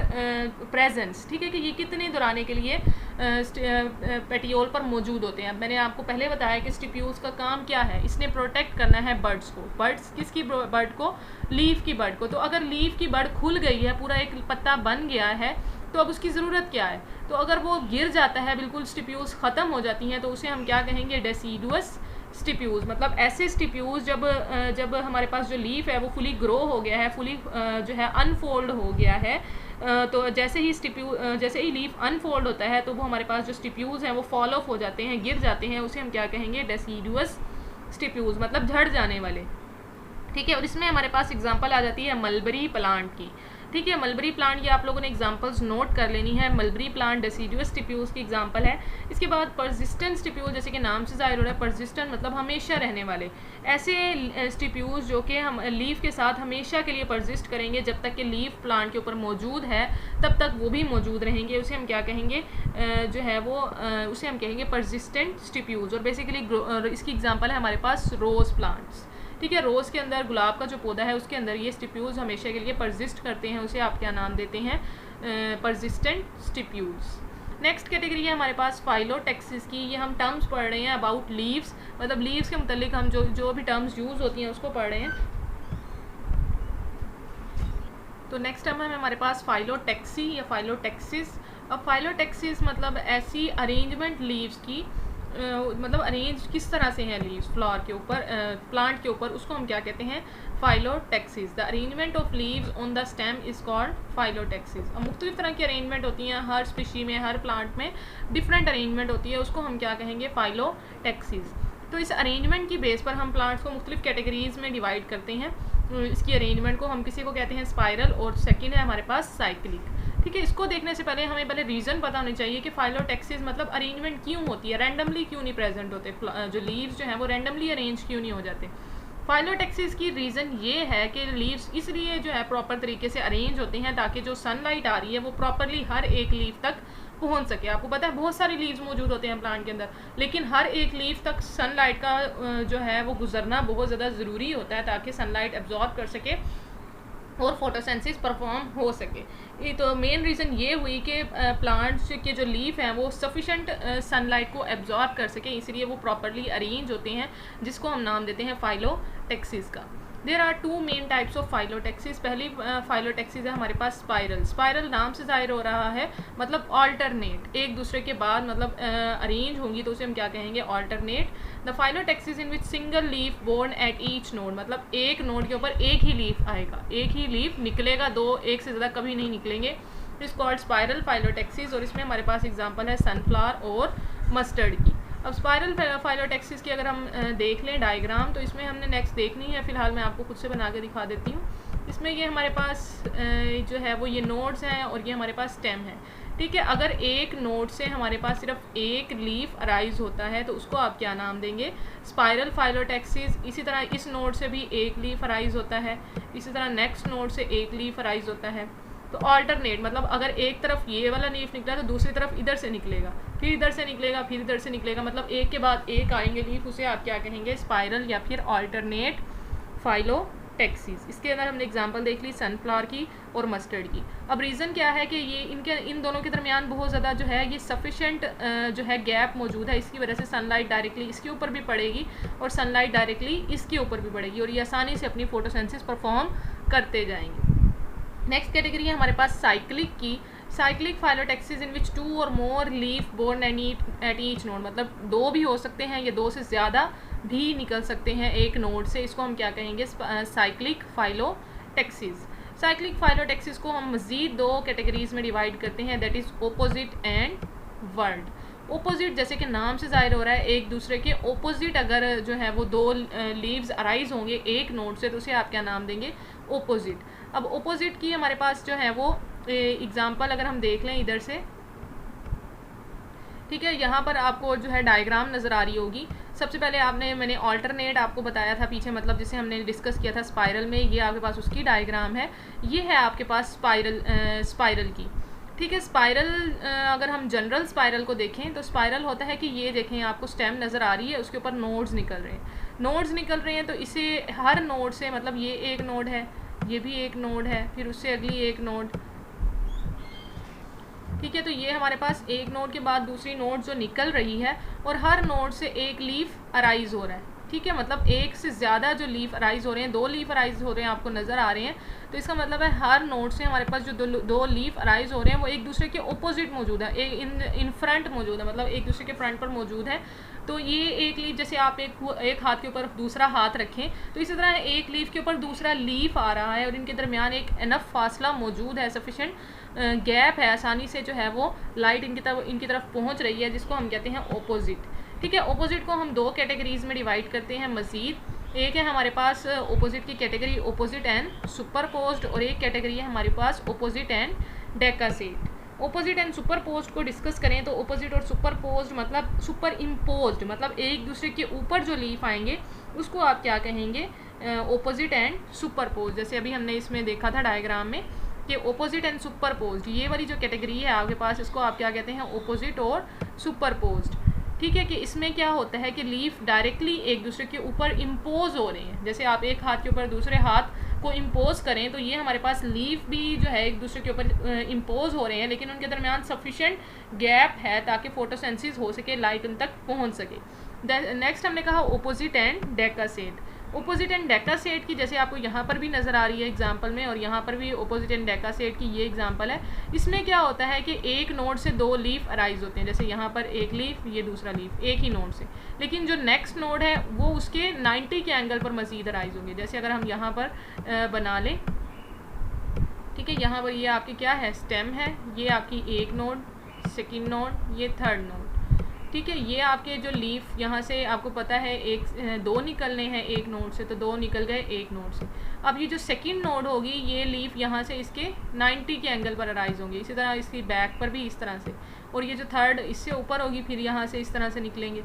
presence. ठीक है, कि ये कितने दौराने के लिए पेटियोल पर मौजूद होते हैं। अब मैंने आपको पहले बताया कि स्टिप्यूल्स का काम क्या है, इसने प्रोटेक्ट करना है बर्ड्स को। बर्ड्स किसकी बर्ड को, लीफ की बर्ड को। तो अगर लीफ की बर्ड खुल गई है, पूरा एक पत्ता बन गया है, तो अब उसकी ज़रूरत क्या है, तो अगर वो गिर जाता है, बिल्कुल स्टिप्यूल्स ख़त्म हो जाती हैं, तो उसे हम क्या कहेंगे, डेसिडुअस स्टिप्यूल्स। मतलब ऐसे स्टिप्यूल्स जब हमारे पास जो लीफ है वो फुली ग्रो हो गया है, फुली जो है अनफोल्ड हो गया है, तो जैसे ही लीफ अनफोल्ड होता है तो वो हमारे पास जो स्टिप्यूल्स हैं वो फॉल ऑफ हो जाते हैं, गिर जाते हैं, उसे हम क्या कहेंगे, डेसिडुअस स्टिप्यूल्स, मतलब झड़ जाने वाले। ठीक है, और इसमें हमारे पास एग्जांपल आ जाती है मलबरी प्लांट की। ठीक है, मलबरी प्लांट ये आप लोगों ने एग्जांपल्स नोट कर लेनी है। मलबरी प्लांट डेसिडुअस स्टिप्यूल्स की एग्जांपल है। इसके बाद परसिस्टेंट स्टिप्यूल, जैसे कि नाम से जाहिर हो रहा है, परसिस्टेंट मतलब हमेशा रहने वाले। ऐसे स्टिप्यूल्स जो कि हम लीफ के साथ हमेशा के लिए परसिस्ट करेंगे, जब तक कि लीफ प्लांट के ऊपर मौजूद है तब तक वो भी मौजूद रहेंगे, उसे हम क्या कहेंगे, जो है वो उसे हम कहेंगे परसिस्टेंट स्टिप्यूल्स। और बेसिकली इसकी एग्जाम्पल है हमारे पास रोज़ प्लांट्स। ठीक है, रोज़ के अंदर, गुलाब का जो पौधा है उसके अंदर ये स्टिप्यूल्स हमेशा के लिए परसिस्ट करते हैं, उसे आप क्या नाम देते हैं, परसिस्टेंट स्टिप्यूल्स। नेक्स्ट कैटेगरी है हमारे पास फाइलोटेक्सिस की। ये हम टर्म्स पढ़ रहे हैं अबाउट लीव्स, मतलब लीव्स के मुतालिक हम जो भी टर्म्स यूज़ होती हैं उसको पढ़ रहे हैं। तो नेक्स्ट टर्म है हमारे पास फाइलोटेक्सी या फाइलोटेक्सिस। अब फाइलोटेक्सिस मतलब ऐसी अरेंजमेंट लीव्स की मतलब अरेंज किस तरह से हैं लीव्स फ्लावर के ऊपर, प्लांट के ऊपर, उसको हम क्या कहते हैं, phyllotaxis. The arrangement of leaves on the stem is called phyllotaxis. अब मुख्तलिफ तरह की अरेंजमेंट होती हैं, हर स्पीशी में, हर प्लांट में डिफरेंट अरेंजमेंट होती है, उसको हम क्या कहेंगे, फाइलोटेक्सिस। तो इस अरेंजमेंट की बेस पर हम प्लांट्स को मुख्तलिफ कैटेगरीज में डिवाइड करते हैं। इसकी अरेंजमेंट को हम किसी को कहते हैं स्पाइरल, और सेकंड है हमारे पास साइक्लिक। ठीक है, इसको देखने से पहले हमें पहले रीज़न पता होना चाहिए कि फाइलोटेक्सिस मतलब अरेंजमेंट क्यों होती है, रैंडमली क्यों नहीं प्रेजेंट होते, जो लीव्स जो हैं वो रैंडमली अरेंज क्यों नहीं हो जाते। फाइलोटेक्सिस की रीज़न ये है कि लीव्स इसलिए जो है प्रॉपर तरीके से अरेंज होते हैं ताकि जो सनलाइट आ रही है वो प्रॉपरली हर एक लीफ तक पहुंच सके। आपको पता है बहुत सारे लीव्स मौजूद होते हैं प्लांट के अंदर, लेकिन हर एक लीफ तक सनलाइट का जो है वो गुजरना बहुत ज़्यादा ज़रूरी होता है ताकि सनलाइट एब्जॉर्ब कर सके और फोटोसेंसिस परफॉर्म हो सके। ये तो मेन रीज़न ये हुई कि प्लांट्स के जो लीफ हैं वो सफिशेंट सनलाइट को एब्जॉर्ब कर सके, इसलिए वो प्रॉपरली अरेंज होते हैं, जिसको हम नाम देते हैं फाइलोटेक्सिस का। There are two main types of phyllotaxis. पहली फाइलोटेक्सिस है हमारे पास स्पाइरल। स्पाइरल नाम से जाहिर हो रहा है, मतलब ऑल्टरनेट, एक दूसरे के बाद मतलब अरेंज होंगी, तो उसे हम क्या कहेंगे, alternate. The phyllotaxis in which single leaf borne at each node, मतलब एक नोड के ऊपर एक ही लीफ आएगा, एक ही लीफ निकलेगा, दो एक से ज़्यादा कभी नहीं निकलेंगे। इस कॉल्ड स्पाइरल फाइलोटेक्सिस। और इसमें हमारे पास एग्जांपल है सनफ्लावर और मस्टर्ड की। अब स्पाइरल फाइलोटेक्सिस की अगर हम देख लें डायग्राम, तो इसमें हमने नेक्स्ट देखनी है, फिलहाल मैं आपको खुद से बना के दिखा देती हूँ। इसमें ये हमारे पास जो है वो ये नोड्स हैं और ये हमारे पास स्टेम है। ठीक है, अगर एक नोड से हमारे पास सिर्फ एक लीफ अराइज होता है तो उसको आप क्या नाम देंगे, स्पाइरल फाइलोटेक्सिस। इसी तरह इस नोड से भी एक लीफ अराइज होता है, इसी तरह नेक्स्ट नोड से एक लीफ अराइज होता है। तो ऑल्टरनेट मतलब अगर एक तरफ ये वाला लीफ निकला तो दूसरी तरफ इधर से निकलेगा, फिर इधर से निकलेगा, फिर इधर से निकलेगा, मतलब एक के बाद एक आएंगे लीफ, उसे आप क्या कहेंगे, स्पाइरल या फिर ऑल्टरनेट फाइलोटेक्सिस। इसके अंदर हमने एग्जांपल देख ली सनफ्लावर की और मस्टर्ड की। अब रीज़न क्या है कि ये इन दोनों के दरमियान बहुत ज़्यादा जो है ये सफिशेंट जो है गैप मौजूद है, इसकी वजह से सनलाइट डायरेक्टली इसके ऊपर भी पड़ेगी और सनलाइट डायरेक्टली इसके ऊपर भी पड़ेगी और ये आसानी से अपनी फोटोसेंसिस परफॉर्म करते जाएंगे। नेक्स्ट कैटेगरी है हमारे पास साइक्लिक की। साइक्लिक फाइलोटेक्सिस इन विच 2 और more leaf borne at each node, मतलब दो भी हो सकते हैं या दो से ज़्यादा भी निकल सकते हैं एक नोड से, इसको हम क्या कहेंगे, साइक्लिक फाइलोटेक्सिस। साइक्लिक फाइलोटेक्सिस को हम मज़ीद दो कैटेगरीज में डिवाइड करते हैं, that is opposite and world. Opposite जैसे कि नाम से जाहिर हो रहा है, एक दूसरे के ओपोजिट अगर जो है वो दो लीव्स अराइज होंगे एक नोड से तो उसे आप क्या नाम देंगे, ओपोजिट। अब ओपोजिट की हमारे पास जो है वो एग्जाम्पल अगर हम देख लें इधर से, ठीक है, यहाँ पर आपको जो है डायग्राम नज़र आ रही होगी। सबसे पहले मैंने ऑल्टरनेट आपको बताया था पीछे, मतलब जिसे हमने डिस्कस किया था स्पाइरल में, ये आपके पास उसकी डायग्राम है। ये है आपके पास स्पाइरल की। ठीक है, स्पाइरल अगर हम जनरल स्पाइरल को देखें तो स्पाइरल होता है कि ये देखें आपको स्टेम नज़र आ रही है, उसके ऊपर नोड्स निकल रहे हैं, नोड्स निकल रहे हैं, तो इसे हर नोड से, मतलब ये एक नोड है, ये भी एक नोड है, फिर उससे अगली एक नोड, ठीक है, तो ये हमारे पास एक नोड के बाद दूसरी नोड जो निकल रही है और हर नोड से एक लीफ अराइज हो रहा है। ठीक है, मतलब एक से ज़्यादा जो लीफ अराइज हो रहे हैं, दो लीफ अराइज हो रहे हैं आपको नज़र आ रहे हैं, तो इसका मतलब है हर नोड से हमारे पास जो दो लीफ अराइज हो रहे हैं वो एक दूसरे के ओपोजिट मौजूद है, इन फ्रंट मौजूद है, मतलब एक दूसरे के फ्रंट पर मौजूद है। तो ये एक लीफ, जैसे आप एक हाथ के ऊपर दूसरा हाथ रखें तो इसी तरह एक लीफ के ऊपर दूसरा लीफ आ रहा है और इनके दरमियान एक इनफ फासला मौजूद है, सफिशेंट गैप है, आसानी से जो है वो लाइट इनकी तरफ पहुंच रही है, जिसको हम कहते हैं ओपोजिट। ठीक है, ओपोजिट को हम दो कैटेगरीज में डिवाइड करते हैं मज़ीद। एक है हमारे पास ओपोजिट की कैटेगरी ओपोजिट एंड सुपरपोज्ड और एक कैटेगरी है हमारे पास opposite and decussate. Opposite and superposed को डिस्कस करें तो ओपोजिट और सुपरपोज्ड मतलब सुपर इम्पोज्ड, मतलब एक दूसरे के ऊपर जो लीफ आएंगे उसको आप क्या कहेंगे, ओपोजिट एंड सुपरपोज्ड। जैसे अभी हमने इसमें देखा था डायग्राम में कि ओपोजिट एंड सुपरपोज्ड, ये वाली जो कैटेगरी है आपके पास, इसको आप क्या कहते हैं, ओपोजिट और सुपरपोज्ड। ठीक है, कि इसमें क्या होता है कि लीफ डायरेक्टली एक दूसरे के ऊपर इम्पोज हो रहे हैं, जैसे आप एक हाथ के ऊपर दूसरे हाथ को इम्पोज करें तो ये हमारे पास लीफ भी जो है एक दूसरे के ऊपर इम्पोज हो रहे हैं, लेकिन उनके दरमियान सफिशेंट गैप है ताकि फोटोसेंसिस हो सके, लाइट उन तक पहुंच सके। नेक्स्ट हमने कहा opposite and decussate. Opposite and डेकासेट की जैसे आपको यहाँ पर भी नज़र आ रही है एग्जाम्पल में, और यहाँ पर भी ओपोजिट एंड डेकासेट की ये एग्जाम्पल है। इसमें क्या होता है कि एक नोड से दो लीफ अराइज होते हैं, जैसे यहाँ पर एक लीफ, ये दूसरा लीफ, एक ही नोड से, लेकिन जो नेक्स्ट नोड है वो उसके 90 के एंगल पर मज़ीद अराइज होंगे। जैसे अगर हम यहाँ पर बना लें, ठीक है, यहाँ पर ये आपकी क्या है, स्टेम है, ये आपकी एक नोड, सेकेंड नोड, ये थर्ड नोड, ठीक है। ये आपके जो लीफ यहाँ से आपको पता है एक दो निकलने हैं एक नोड से, तो दो निकल गए एक नोड से। अब ये जो सेकंड नोड होगी, ये लीफ यहाँ से इसके 90 के एंगल पर अराइज होंगी, इसी तरह इसकी बैक पर भी इस तरह से, और ये जो थर्ड इससे ऊपर होगी, फिर यहाँ से इस तरह से निकलेंगे,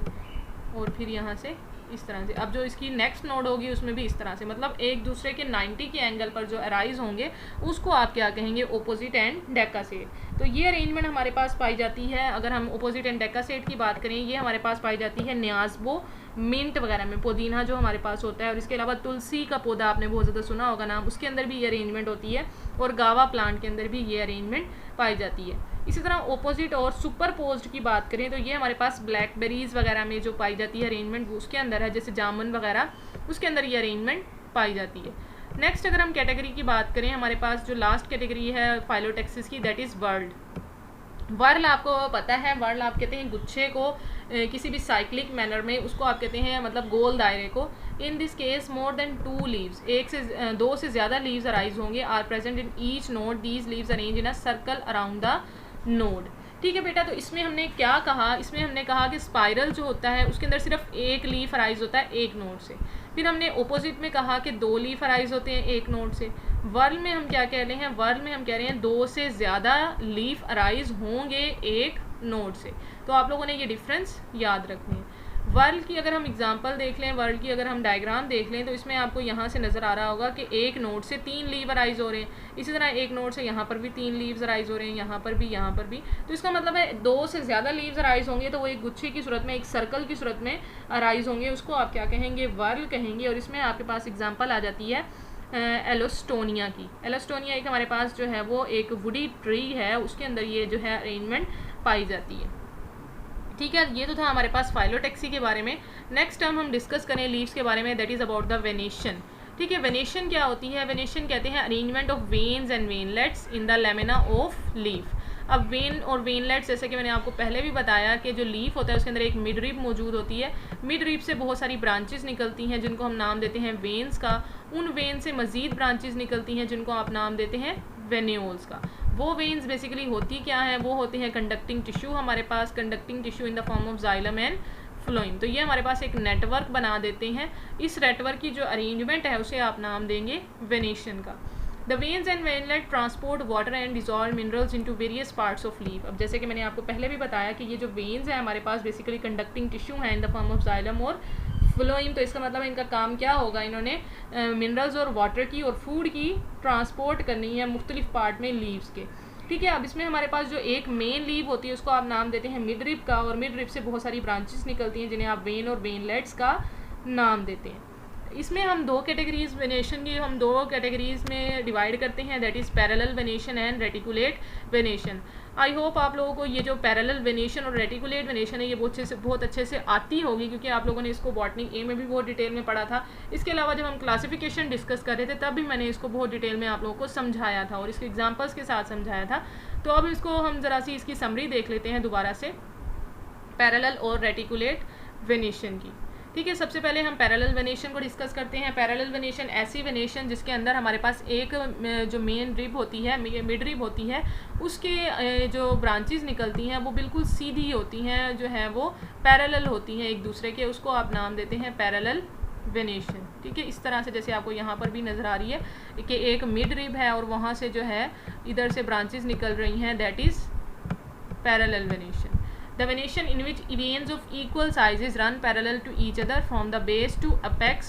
और फिर यहाँ से इस तरह से। अब जो इसकी नेक्स्ट नोड होगी उसमें भी इस तरह से, मतलब एक दूसरे के 90 के एंगल पर जो अराइज होंगे उसको आप क्या कहेंगे, ओपोजिट एंड डेकासेट। तो ये अरेंजमेंट हमारे पास पाई जाती है। अगर हम ओपोजिट एंड डेकासेट की बात करें, ये हमारे पास पाई जाती है न्याज़बो, मिंट वगैरह में, पुदीना जो हमारे पास होता है, और इसके अलावा तुलसी का पौधा आपने बहुत ज़्यादा सुना होगा नाम, उसके अंदर भी ये अरेंजमेंट होती है, और गावा प्लांट के अंदर भी ये अरेंजमेंट पाई जाती है। इसी तरह ओपोजिट और सुपरपोज्ड की बात करें तो ये हमारे पास ब्लैकबेरीज वगैरह में जो पाई जाती है अरेंजमेंट, उसके अंदर है, जैसे जामुन वगैरह, उसके अंदर ये अरेंजमेंट पाई जाती है। नेक्स्ट अगर हम कैटेगरी की बात करें, हमारे पास जो लास्ट कैटेगरी है फाइलोटेक्सिस की, दैट इज़ वर्ल्ड। वर्ल आपको पता है, वर्ल आप कहते हैं गुच्छे को, किसी भी साइक्लिक मैनर में उसको आप कहते हैं, मतलब गोल दायरे को। In this case more than 2 leaves, एक से दो से ज़्यादा लीव्स अराइज होंगे, are present in each node, these leaves arrange in a circle around the node. ठीक है बेटा, तो इसमें हमने क्या कहा, इसमें हमने कहा कि स्पाइरल जो होता है उसके अंदर सिर्फ एक लीफ अराइज होता है एक नोड से। फिर हमने ओपोजिट में कहा कि 2 लीफ अराइज होते हैं एक नोड से। वर्ल में हम क्या कह रहे हैं, वर्ल में हम कह रहे हैं 2 से ज़्यादा लीफ अराइज होंगे एक नोड से। तो आप लोगों ने ये डिफरेंस याद रखनी है। वर्ल्ड की अगर हम एग्जांपल देख लें, वर्ल्ड की अगर हम डायग्राम देख लें, तो इसमें आपको यहाँ से नज़र आ रहा होगा कि एक नोड से 3 लीव अराइज हो रहे हैं, इसी तरह एक नोड से यहाँ पर भी 3 लीव्स अराइज हो रहे हैं, यहाँ पर भी, यहाँ पर भी। तो इसका मतलब है 2 से ज़्यादा लीव्स अराइज होंगे तो वो एक गुच्छे की सूरत में, एक सर्कल की सूरत में अराइज होंगे, उसको आप क्या कहेंगे, वर्ल कहेंगे। और इसमें आपके पास एग्जाम्पल आ जाती है एलोस्टोनिया की। एलोस्टोनिया एक हमारे पास जो है वो एक वुडी ट्री है, उसके अंदर ये जो है अरेंजमेंट पाई जाती है। ठीक है, ये तो था हमारे पास फाइलोटेक्सी के बारे में। नेक्स्ट हम डिस्कस करें लीव्स के बारे में, that is about the venation. ठीक है, वेनेशन क्या होती है, वेनेशन कहते हैं arrangement of veins and veinlets in the lamina of leaf. अब वेन और वेनलेट्स, जैसे कि मैंने आपको पहले भी बताया कि जो लीफ होता है उसके अंदर एक मिड रिब मौजूद होती है, मिड रिब से बहुत सारी ब्रांचेस निकलती हैं जिनको हम नाम देते हैं वेन्स का, उन वेन से मज़ीद ब्रांचेस निकलती हैं जिनको आप नाम देते हैं वेन्यूल्स का। वो वेन्स बेसिकली होती क्या है, वो होते हैं कंडक्टिंग टिश्यू, हमारे पास conducting tissue in the form of xylem and phloem. तो ये हमारे पास एक नेटवर्क बना देते हैं, इस नेटवर्क की जो अरेंजमेंट है उसे आप नाम देंगे वेनेशन का। The veins and veinlet transport water and dissolve minerals into various parts of leaf. अब जैसे कि मैंने आपको पहले भी बताया कि ये जो वेन्स हैं हमारे पास बेसिकली कंडक्टिंग टिश्यू हैं इन द फॉर्म ऑफ जाइलम और फ्लोएम। तो इसका मतलब इनका काम क्या होगा, इन्होंने मिनरल्स और वाटर की और फूड की ट्रांसपोर्ट करनी है मुख्तलिफ पार्ट में लीव्स के। ठीक है, अब इसमें हमारे पास जो एक मेन लीव होती है उसको आप नाम देते हैं मिड रिब का, और मिड रिब से बहुत सारी ब्रांचेस निकलती हैं जिन्हें आप वेन और वेनलेट्स का नाम देते हैं। इसमें हम 2 कैटेगरीज वेनेशन की हम 2 कैटेगरीज में डिवाइड करते हैं, that is parallel venation and reticulate venation. I hope आप लोगों को ये जो पैरेलल वेनेशन और रेटिकुलेट वेनेशन है ये बहुत अच्छे से आती होगी, क्योंकि आप लोगों ने इसको बॉटनी ए में भी बहुत डिटेल में पढ़ा था। इसके अलावा जब हम क्लासिफिकेशन डिस्कस कर रहे थे तब भी मैंने इसको बहुत डिटेल में आप लोगों को समझाया था और इसके एग्जाम्पल्स के साथ समझाया था। तो अब इसको हम ज़रा सी इसकी समरी देख लेते हैं दोबारा से, पैरेलल और रेटिकुलेट वेनेशन की। ठीक है, सबसे पहले हम पैरेलल वेनेशन को डिस्कस करते हैं। पैरेलल वेनेशन ऐसी वेनेशन जिसके अंदर हमारे पास एक जो मेन रिब होती है, मिड रिब होती है, उसके जो ब्रांचेस निकलती हैं वो बिल्कुल सीधी होती हैं, जो है वो पैरेलल होती हैं एक दूसरे के, उसको आप नाम देते हैं पैरेलल वेनेशन। ठीक है, इस तरह से जैसे आपको यहाँ पर भी नज़र आ रही है कि एक मिड रिब है और वहाँ से जो है इधर से ब्रांचेस निकल रही हैं, that is parallel venation. The venation in which veins of equal sizes run parallel to each other from the base to apex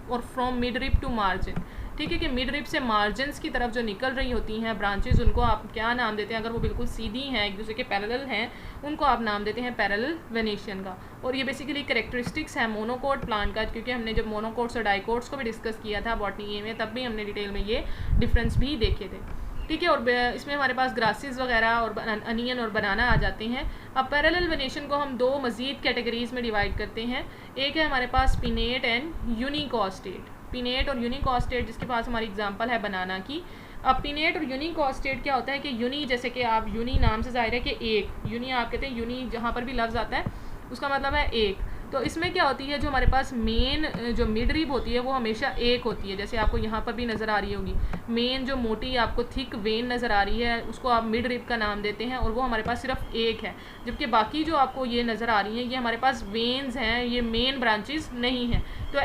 और from mid rib to margin। ठीक है, कि मिड रिब से मार्जिन्स की तरफ जो निकल रही होती हैं ब्रांचेज, उनको आप क्या नाम देते हैं, अगर वो बिल्कुल सीधी हैं एक दूसरे के पैरेलल हैं उनको आप नाम देते हैं पैरेलल वेनेशन का। और ये बेसिकली कैरेक्टरिस्टिक्स है मोनोकोट प्लांट का, क्योंकि हमने जब मोनोकोट्स और डाइकोट्स को भी डिस्कस किया था बॉटनी ए में तब भी हमने डिटेल में ये डिफरेंस भी देखे थे। ठीक है। और इसमें हमारे पास ग्रासेस वगैरह और अनियन और बनाना आ जाते हैं। अब पैरेलल वेनेशन को हम दो मज़ीद कैटेगरीज में डिवाइड करते हैं। एक है हमारे पास पिनेट एंड यूनिकॉस्टेट। पिनेट और यूनिकॉस्टेट जिसके पास हमारी एग्जांपल है बनाना की। अब पिनेट और यूनिकॉस्टेट क्या होता है कि यूनी, जैसे कि आप यूनी नाम से ज़ाहिर है कि एक, यूनी आप कहते हैं, यूनी जहाँ पर भी लफ्ज़ आता है उसका मतलब है एक। तो इसमें क्या होती है, जो हमारे पास मेन जो मिड रिब होती है वो हमेशा एक होती है, जैसे आपको यहाँ पर भी नज़र आ रही होगी। मेन जो मोटी आपको थिक वेन नज़र आ रही है उसको आप मिड रिब का नाम देते हैं, और वो हमारे पास सिर्फ एक है। जबकि बाकी जो आपको ये नज़र आ रही हैं ये हमारे पास वेन्स हैं, ये मेन ब्रांचेस नहीं हैं। तो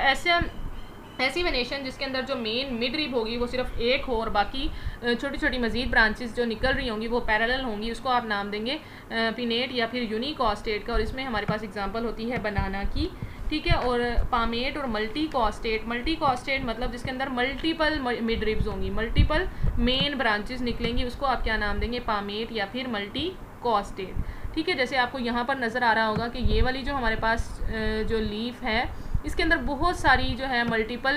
ऐसी वेनेशन जिसके अंदर जो मेन मिड रिब होगी वो सिर्फ एक हो और बाकी छोटी छोटी मज़ीद ब्रांचेस जो निकल रही होंगी वो पैरेलल होंगी, उसको आप नाम देंगे पिनेट या फिर यूनिकॉस्टेट का। और इसमें हमारे पास एग्जांपल होती है बनाना की, ठीक है। और पामेट और मल्टीकॉस्टेट, मल्टीकॉस्टेट मतलब जिसके अंदर मल्टीपल मिड रिब्स होंगी, मल्टीपल मेन ब्रांचेस निकलेंगी, उसको आप क्या नाम देंगे, पामेट या फिर मल्टीकॉस्टेट, ठीक है। जैसे आपको यहाँ पर नज़र आ रहा होगा कि ये वाली जो हमारे पास जो लीफ है इसके अंदर बहुत सारी जो है मल्टीपल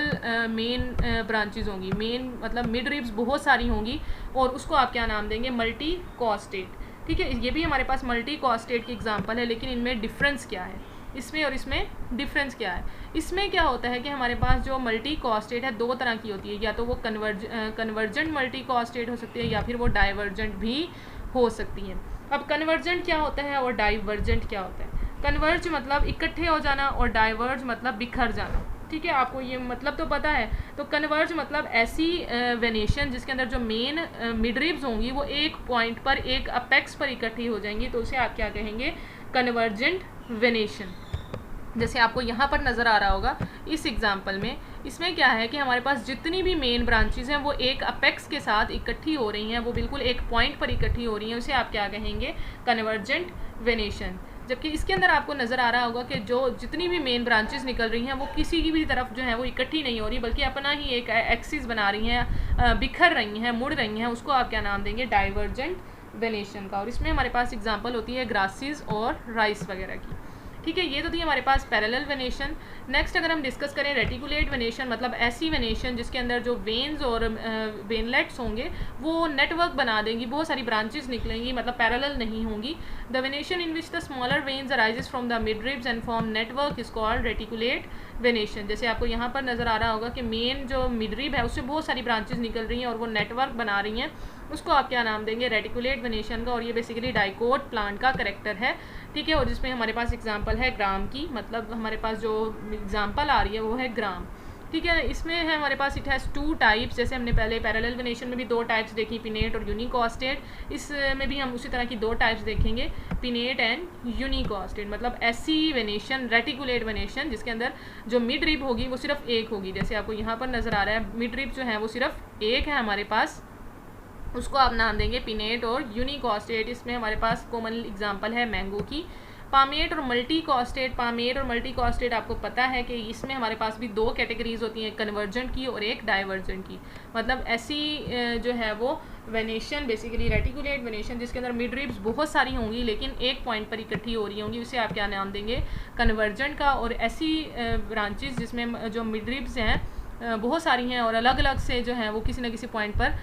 मेन ब्रांचेस होंगी, मेन मतलब मिड रिब्स बहुत सारी होंगी, और उसको आप क्या नाम देंगे, मल्टीकॉस्टेट, ठीक है। ये भी हमारे पास मल्टीकॉस्टेट की एग्जांपल है, लेकिन इनमें डिफरेंस क्या है, इसमें और इसमें डिफरेंस क्या है। इसमें क्या होता है कि हमारे पास जो मल्टीकॉस्टेट है दो तरह की होती है, या तो वो कन्वर्जेंट मल्टीकॉस्टेट हो सकती है या फिर वो डाइवर्जेंट भी हो सकती है। अब कन्वर्जेंट क्या होता है और डाइवर्जेंट क्या होता है। कन्वर्ज मतलब इकट्ठे हो जाना और डाइवर्ज मतलब बिखर जाना, ठीक है। आपको ये मतलब तो पता है। तो कन्वर्ज मतलब ऐसी वेनेशन जिसके अंदर जो मेन मिड रिब्स होंगी वो एक पॉइंट पर, एक अपेक्स पर इकट्ठी हो जाएंगी, तो उसे आप क्या कहेंगे, कन्वर्जेंट वेनेशन। जैसे आपको यहाँ पर नज़र आ रहा होगा इस एग्जाम्पल में, इसमें क्या है कि हमारे पास जितनी भी मेन ब्रांचेस हैं वो एक अपेक्स के साथ इकट्ठी हो रही हैं, वो बिल्कुल एक पॉइंट पर इकट्ठी हो रही हैं, उसे आप क्या कहेंगे, कन्वर्जेंट वेनेशन। जबकि इसके अंदर आपको नज़र आ रहा होगा कि जो जितनी भी मेन ब्रांचेस निकल रही हैं वो किसी की भी तरफ जो है वो इकट्ठी नहीं हो रही, बल्कि अपना ही एक एक्सिस बना रही हैं, बिखर रही हैं, मुड़ रही हैं, उसको आप क्या नाम देंगे, डाइवर्जेंट वेनेशन का। और इसमें हमारे पास एग्जांपल होती है ग्रासेस और राइस वगैरह की, ठीक है। ये तो थी हमारे पास पैरेलल वेनेशन। नेक्स्ट अगर हम डिस्कस करें रेटिकुलेट वेनेशन, मतलब ऐसी वेनेशन जिसके अंदर जो वेन्स और वेनलेट्स होंगे वो नेटवर्क बना देंगी, बहुत सारी ब्रांचेस निकलेंगी, मतलब पैरेलल नहीं होंगी। The venation in which the smaller veins arises from the mid ribs and form network is called reticulate venation. जैसे आपको यहाँ पर नज़र आ रहा होगा कि मेन जो मिड रिब है उससे बहुत सारी ब्रांचेस निकल रही हैं और वो नेटवर्क बना रही हैं, उसको आप क्या नाम देंगे, रेटिकुलेट वेनेशन का। और ये बेसिकली डाइकोट प्लांट का करेक्टर है, ठीक है। और जिसमें हमारे पास एग्जांपल है ग्राम की, मतलब हमारे पास जो एग्जांपल आ रही है वो है ग्राम, ठीक है। इसमें है हमारे पास इट हैज़ टू टाइप्स, जैसे हमने पहले पैरेलल वेनेशन में भी दो टाइप्स देखी, पिनेट और यूनिकॉस्टेट। इसमें भी हम उसी तरह की दो टाइप्स देखेंगे, पिनेट एंड यूनिकॉस्टेट, मतलब ऐसी वेनेशन, रेटिकुलेट वेनेशन जिसके अंदर जो मिड रिब होगी वो सिर्फ एक होगी। जैसे आपको यहाँ पर नज़र आ रहा है मिड रिब जो है वो सिर्फ एक है हमारे पास, उसको आप नाम देंगे पिनेट और यूनिकॉस्टेट। इसमें हमारे पास कॉमन एग्जांपल है मैंगो की। पामेट और मल्टीकॉस्टेट, पामेट और मल्टीकॉस्टेट आपको पता है कि इसमें हमारे पास भी दो कैटेगरीज होती हैं, एक कन्वर्जेंट की और एक डाइवर्जेंट की। मतलब ऐसी जो है वो वेनेशन, बेसिकली रेटिकुलेट वेनेशन जिसके अंदर मिड रिब्स बहुत सारी होंगी लेकिन एक पॉइंट पर इकट्ठी हो रही होंगी, उसे आप क्या नाम देंगे, कन्वर्जेंट का। और ऐसी ब्रांचेस जिसमें जो मिड रिब्स हैं बहुत सारी हैं और अलग अलग से जो हैं वो किसी न किसी पॉइंट पर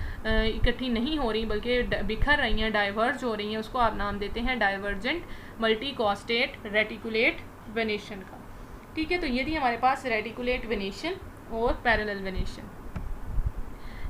इकट्ठी नहीं हो रही बल्कि बिखर रही हैं, डाइवर्ज हो रही हैं, उसको आप नाम देते हैं डाइवर्जेंट मल्टीकॉस्टेट रेटिकुलेट वेनेशन का, ठीक है। तो ये थी हमारे पास रेटिकुलेट वेनेशन और पैरेलल वेनेशन।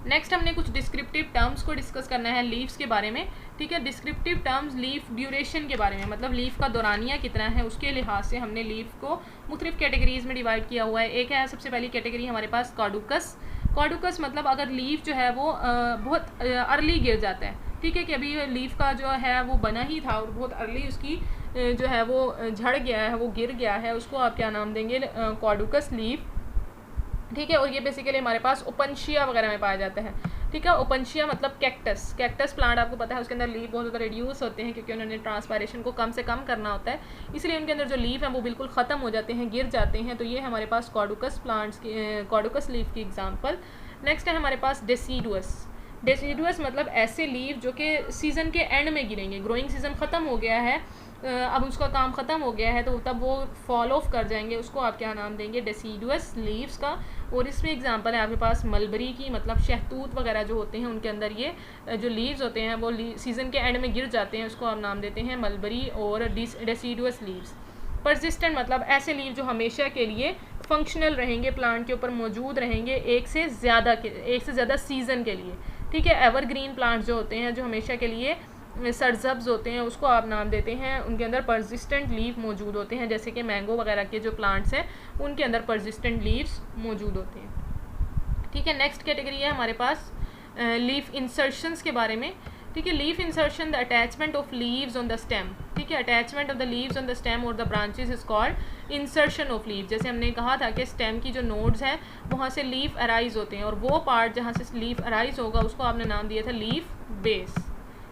नेक्स्ट हमने कुछ डिस्क्रिप्टिव टर्म्स को डिस्कस करना है लीव्स के बारे में, ठीक है। डिस्क्रिप्टिव टर्म्स लीफ ड्यूरेशन के बारे में, मतलब लीफ का दौरानिया कितना है उसके लिहाज से हमने लीफ को मुख्तलिफ कैटेगरीज में डिवाइड किया हुआ है। एक है सबसे पहली कैटेगरी हमारे पास कॉडुकस। कॉडुकस मतलब अगर लीफ जो है वो बहुत अर्ली गिर जाता है, ठीक है, कि अभी लीफ का जो है वो बना ही था और बहुत अर्ली उसकी जो है वो झड़ गया है, वो गिर गया है, उसको आप क्या नाम देंगे, कॉडुकस लीफ, ठीक है। और ये बेसिकली हमारे पास ओपनशिया वगैरह में पाया जाता है, ठीक है। ओपनशिया मतलब कैक्टस, कैक्टस प्लांट आपको पता है उसके अंदर लीफ बहुत ज़्यादा रिड्यूस होते हैं क्योंकि उन्होंने ट्रांसपायरेशन को कम से कम करना होता है, इसलिए उनके अंदर जो लीफ है वो बिल्कुल ख़त्म हो जाते हैं, गिर जाते हैं। तो ये हमारे पास कॉडुकस प्लांट्स की, कॉडुकस लीफ की एग्जाम्पल। नेक्स्ट है हमारे पास डेसीडुअस। डेसीडुअस मतलब ऐसे लीफ जो कि सीज़न के एंड में गिरेंगे, ग्रोइंग सीज़न ख़त्म हो गया है अब उसका काम ख़त्म हो गया है तो तब वो फॉल ऑफ कर जाएंगे, उसको आप क्या नाम देंगे, डेसीडुअस लीव्स का। और इसमें एग्जांपल है आपके पास मलबरी की, मतलब शहतूत वगैरह जो होते हैं उनके अंदर ये जो लीव्स होते हैं वो सीज़न के एंड में गिर जाते हैं, उसको आप नाम देते हैं मलबरी और डेसीडुअस लीव्स। परसिस्टेंट मतलब ऐसे लीव जो हमेशा के लिए फंक्शनल रहेंगे, प्लांट के ऊपर मौजूद रहेंगे एक से ज़्यादा सीज़न के लिए, ठीक है। एवरग्रीन प्लांट जो होते हैं जो हमेशा के लिए सरसब्ज होते हैं, उसको आप नाम देते हैं, उनके अंदर परसिस्टेंट लीव मौजूद होते हैं, जैसे कि मैंगो वगैरह के जो प्लांट्स हैं उनके अंदर परसिस्टेंट लीव्स मौजूद होते हैं, ठीक है। नेक्स्ट कैटेगरी है हमारे पास लीफ इंसर्शंस के बारे में, ठीक है। Leaf insertion the attachment of leaves on the stem, ठीक है। Attachment of the leaves on the stem और the branches is called insertion of leave. जैसे हमने कहा था कि स्टेम की जो नोड्स हैं वहाँ से लीफ अराइज होते हैं और वो पार्ट जहाँ से लीफ अराइज होगा उसको आपने नाम दिया था लीफ बेस,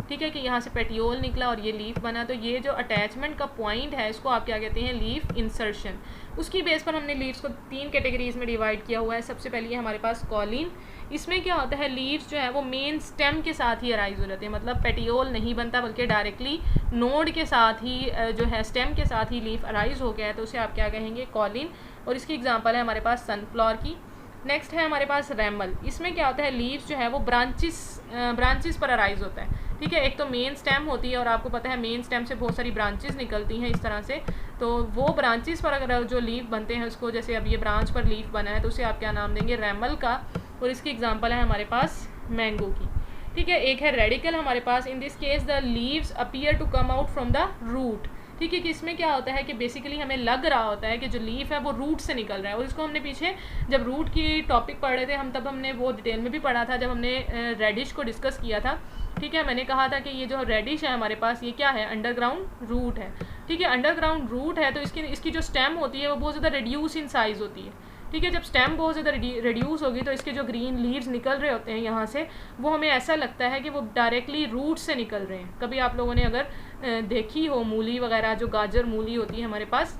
ठीक है, कि यहाँ से पेटियोल निकला और ये लीफ बना। तो ये जो अटैचमेंट का पॉइंट है इसको आप क्या कहते हैं, लीफ इंसर्शन। उसकी बेस पर हमने लीव्स को 3 कैटेगरीज में डिवाइड किया हुआ है। सबसे पहले हमारे पास कॉलिन, इसमें क्या होता है, लीव्स जो है वो मेन स्टेम के साथ ही अराइज हो जाते हैं, मतलब पेटियोल नहीं बनता बल्कि डायरेक्टली नोड के साथ ही जो है स्टेम के साथ ही लीफ अराइज हो गया है, तो उसे आप क्या कहेंगे, कॉलिन। और इसकी एग्जांपल है हमारे पास सनफ्लावर की। नेक्स्ट है हमारे पास रैमल, इसमें क्या होता है, लीव्स जो है वो ब्रांचेस पर अराइज होता है, ठीक है। एक तो मेन स्टेम होती है और आपको पता है मेन स्टेम से बहुत सारी ब्रांचेस निकलती हैं इस तरह से, तो वो ब्रांचेस पर अगर जो लीफ बनते हैं उसको, जैसे अब ये ब्रांच पर लीफ बना है तो उसे आप क्या नाम देंगे, रैमल का। और इसकी एग्जांपल है हमारे पास मैंगो की, ठीक है। एक है रेडिकल हमारे पास, in this case the leaves appear to come out from the root, ठीक है, कि इसमें क्या होता है कि बेसिकली हमें लग रहा होता है कि जो लीफ है वो रूट से निकल रहा है। और इसको हमने पीछे जब रूट की टॉपिक पढ़ रहे थे हम, तब हमने वो डिटेल में भी पढ़ा था जब हमने रेडिश को डिस्कस किया था, ठीक है। मैंने कहा था कि ये जो रेडिश है हमारे पास ये क्या है, अंडरग्राउंड रूट है, ठीक है। अंडरग्राउंड रूट है तो इसकी जो स्टेम होती है वो बहुत ज़्यादा रिड्यूस इन साइज़ होती है, ठीक है। जब स्टेम बहुत ज़्यादा रिड्यूस होगी तो इसके जो ग्रीन लीव्स निकल रहे होते हैं यहाँ से, वो हमें ऐसा लगता है कि वो डायरेक्टली रूट से निकल रहे हैं। कभी आप लोगों ने अगर देखी हो मूली वगैरह, जो गाजर मूली होती है हमारे पास,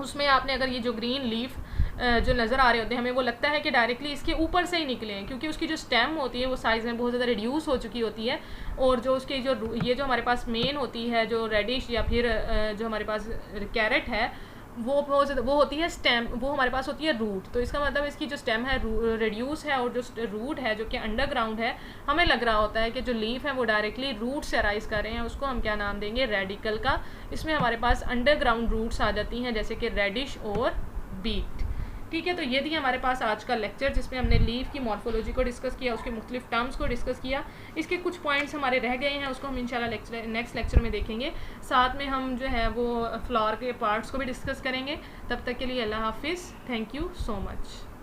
उसमें आपने अगर ये जो ग्रीन लीफ जो नज़र आ रहे होते हैं हमें वो लगता है कि डायरेक्टली इसके ऊपर से ही निकले हैं, क्योंकि उसकी जो स्टेम होती है वो साइज़ में बहुत ज़्यादा रिड्यूस हो चुकी होती है। और जो उसकी ये जो हमारे पास मेन होती है जो रेडिश या फिर जो हमारे पास कैरेट है वो होती है स्टेम, वो हमारे पास होती है रूट। तो इसका मतलब इसकी जो स्टेम है रिड्यूस है और जो रूट है जो कि अंडरग्राउंड है, हमें लग रहा होता है कि जो लीफ है वो डायरेक्टली रूट से अराइज कर रहे हैं, उसको हम क्या नाम देंगे, रेडिकल का। इसमें हमारे पास अंडरग्राउंड रूट्स आ जाती हैं जैसे कि रेडिश और बीट, ठीक है। तो ये थी हमारे पास आज का लेक्चर जिसमें हमने लीफ की मॉर्फोलॉजी को डिस्कस किया, उसके मुख्तलिफ टर्म्स को डिस्कस किया। इसके कुछ पॉइंट्स हमारे रह गए हैं, उसको हम इंशाल्लाह नेक्स्ट लेक्चर में देखेंगे। साथ में हम जो है वो फ्लावर के पार्ट्स को भी डिस्कस करेंगे। तब तक के लिए अल्लाह हाफिज़, थैंक यू सो मच।